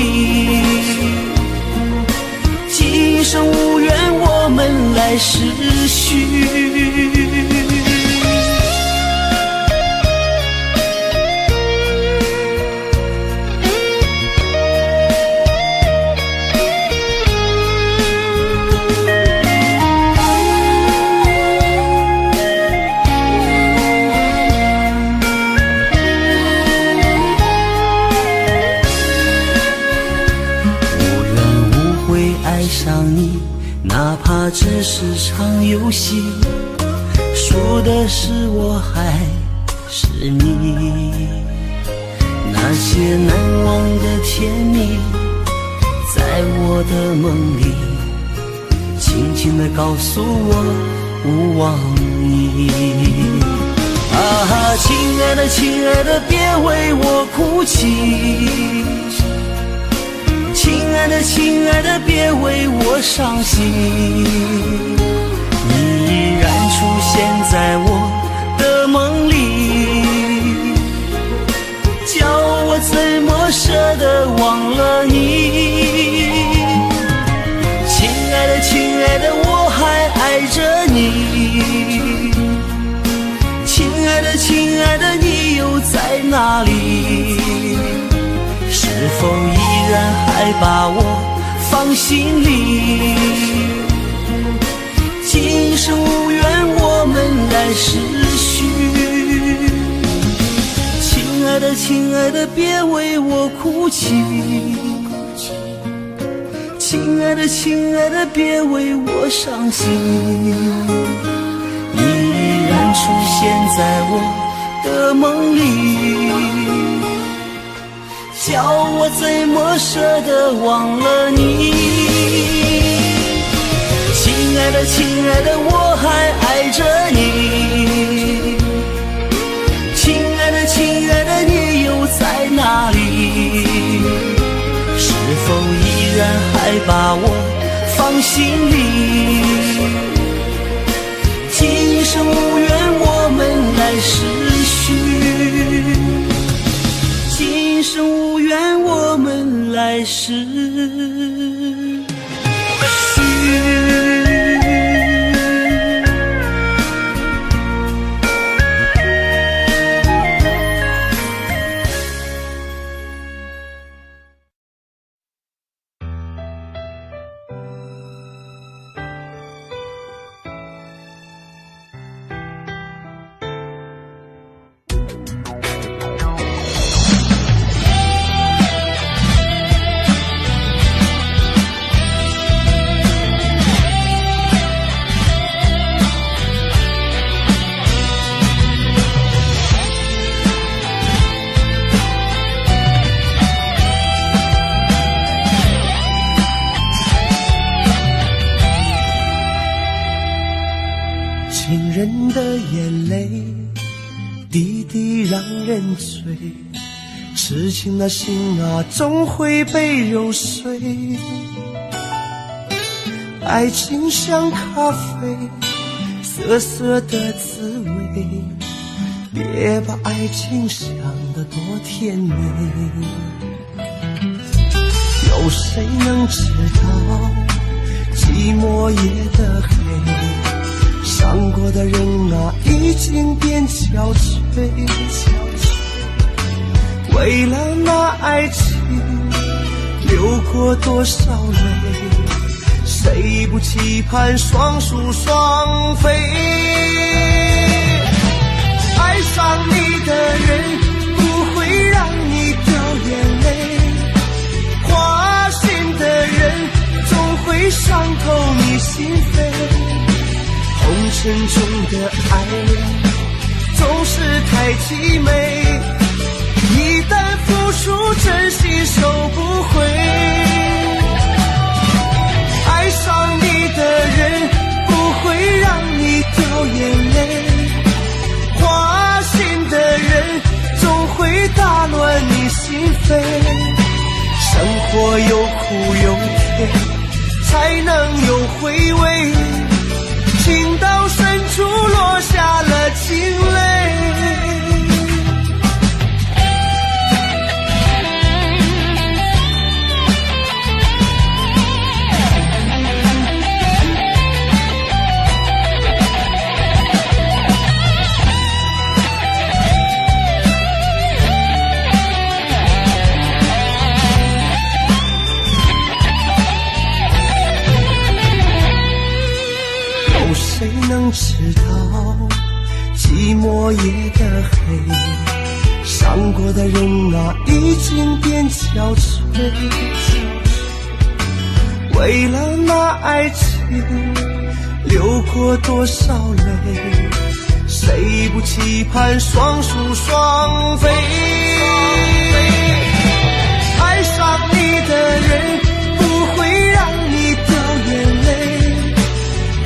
今生无缘，我们来世续。哪怕只是场游戏，输的是我还是你。那些难忘的甜蜜，在我的梦里轻轻地告诉我勿忘你。啊，亲爱的亲爱的，别为我哭泣，亲爱的亲爱的，别为我伤心。你依然出现在我的梦里，叫我怎么舍得忘了你。亲爱的亲爱的，我还爱着你。亲爱的亲爱的，你又在哪里？是否依然还把我放心里？今生无缘，我们来世续。亲爱的亲爱的，别为我哭泣，亲爱的亲爱的，别为我伤心。你依然出现在我的梦里，叫我怎么舍得忘了你。亲爱的亲爱的，我还爱着你。亲爱的亲爱的，你又在哪里？是否依然还把我放心里？今生无缘，我们来世续。今生无缘，我们来世续。情人的眼泪滴滴让人醉，痴情的心啊总会被揉碎。爱情像咖啡，涩涩的滋味，别把爱情想得多甜美。有谁能知道寂寞夜的黑，伤过的人啊已经变憔悴，为了那爱情流过多少泪，谁不期盼双宿双飞。爱上你的人不会让你掉眼泪，花心的人总会伤透你心扉。红尘中的爱恋总是太凄美，一旦付出真心收不回。爱上你的人不会让你掉眼泪，花心的人总会打乱你心扉。生活有苦有甜，才能有回味，情到深处落下了情泪。谁能知道寂寞夜的黑，伤过的人啊已经变憔悴，为了那爱情流过多少泪，谁不期盼双宿双飞。爱上你的人不会让你掉眼泪，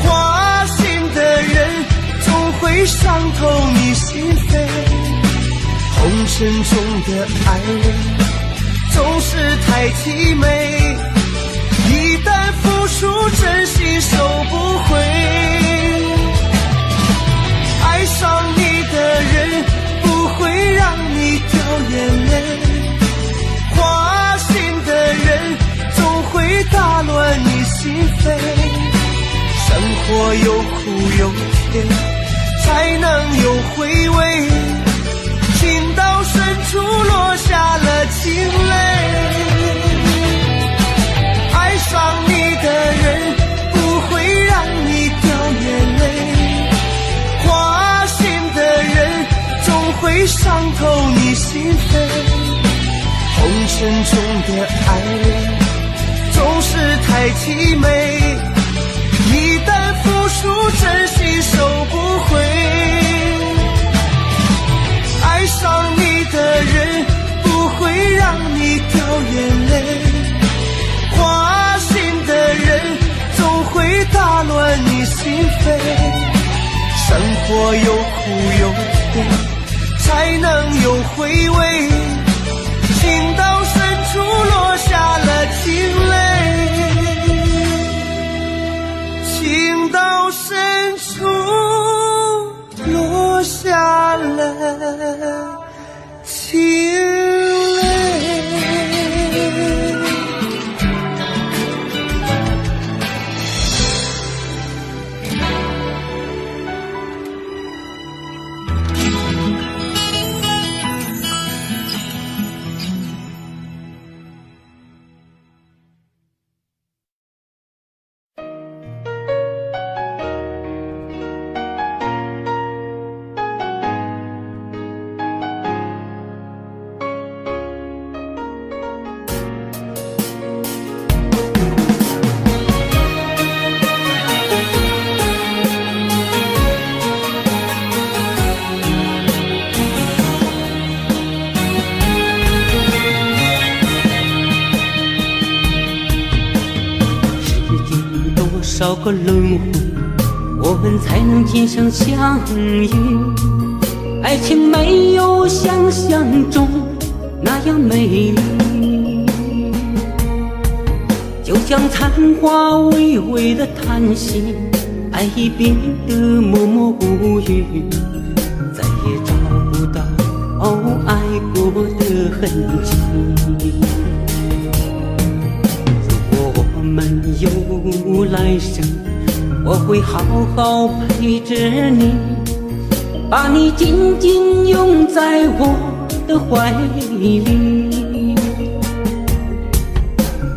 花心的人总会伤透你心扉。红尘中的爱恋总是太凄美，一旦付出真心收不回。爱上你的人不会让你掉眼泪，花心的人总会打乱你心扉。生活有苦有甜，才能有回味，情到深处落下了情泪。爱上你的人不会让你掉眼泪，花心的人总会伤透你心扉。红尘中的爱恋总是太凄美，一旦付出真心收不回。爱上你的人不会让你掉眼泪，花心的人总会打乱你心扉。生活有苦有甜，才能有回味，情到深处落下了情泪，情到深处落下了情泪。少个轮回，我们才能今生相遇。爱情没有想象中那样美丽，就像残花微微的叹息，爱已变得默默无语，再也找不到爱过的痕迹。如果我们有来生，我会好好陪着你，把你紧紧拥在我的怀里，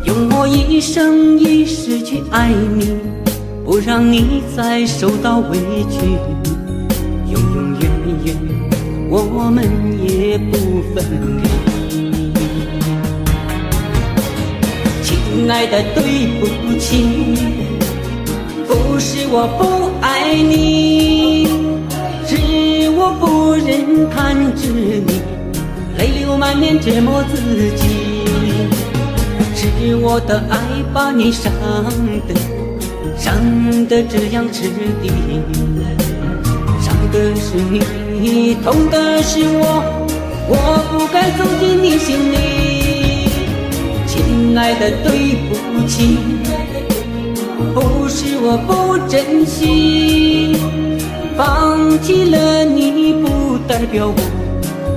用我一生一世去爱你，不让你再受到委屈，永永远远我们也不分离。亲爱的，对不起，不是我不爱你，是我不忍看着你泪流满面折磨自己，是我的爱把你伤得这样彻底，伤的是你，痛的是我，我不该走进你心里。亲爱的，对不起，不是我不珍惜，放弃了你不代表我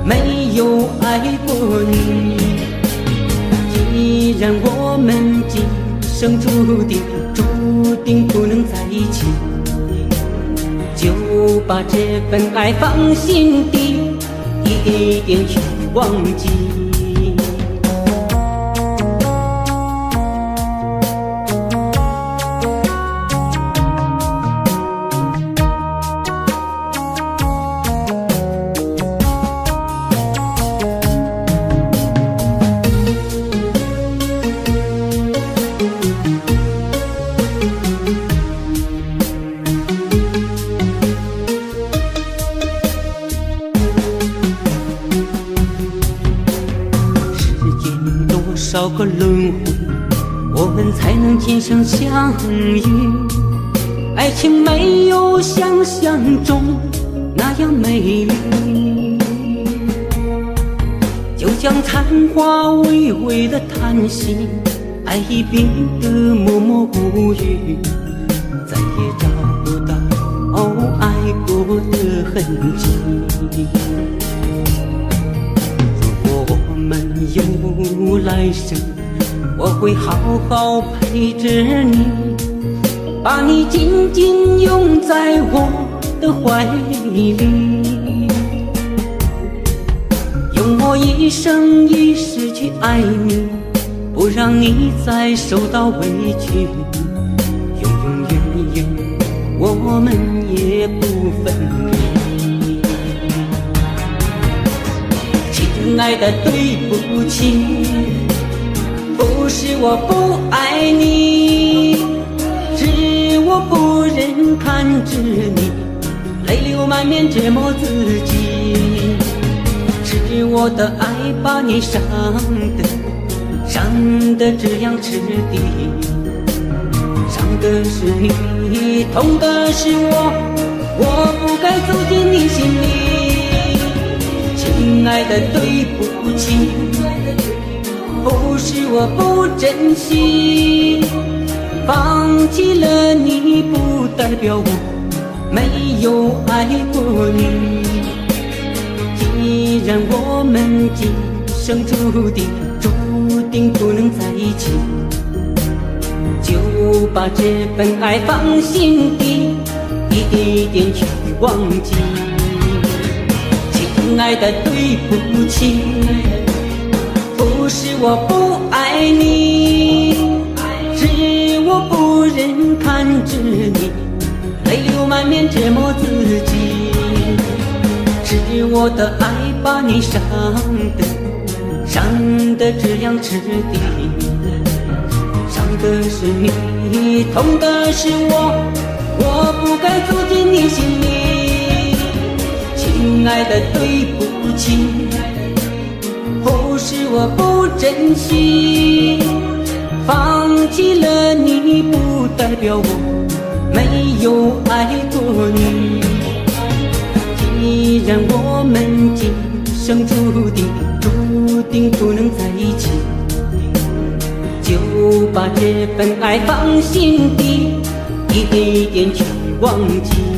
没有爱过你。既然我们今生注定不能在一起，就把这份爱放心底，一点去忘记。多少个轮回，我们才能今生相遇？爱情没有想象中那样美丽，就像残花微微的叹息，爱已变得默默无语，再也找不到爱过的痕迹。我们有来生，我会好好陪着你，把你紧紧拥在我的怀里，用我一生一世去爱你，不让你再受到委屈，永永远远我们也不分离。亲爱的，对不起，不是我不爱你，是我不忍看着你泪流满面折磨自己，是我的爱把你伤得这样彻底，伤的是你，痛的是我，我不该走进你心里。亲爱的，对不起，不是我不珍惜，放弃了你不代表我没有爱过你。既然我们今生注定不能在一起，就把这份爱放心底，一点去忘记。亲爱的，对不起，不是我不爱你，是我不忍看着你泪流满面折磨自己，是我的爱把你伤得这样彻底，伤的是你，痛的是我，我不该走进你心里。亲爱的，对不起，不是我不珍惜，放弃了你不代表我没有爱过你。既然我们今生注定不能在一起，就把这份爱放心底，一点一点去忘记。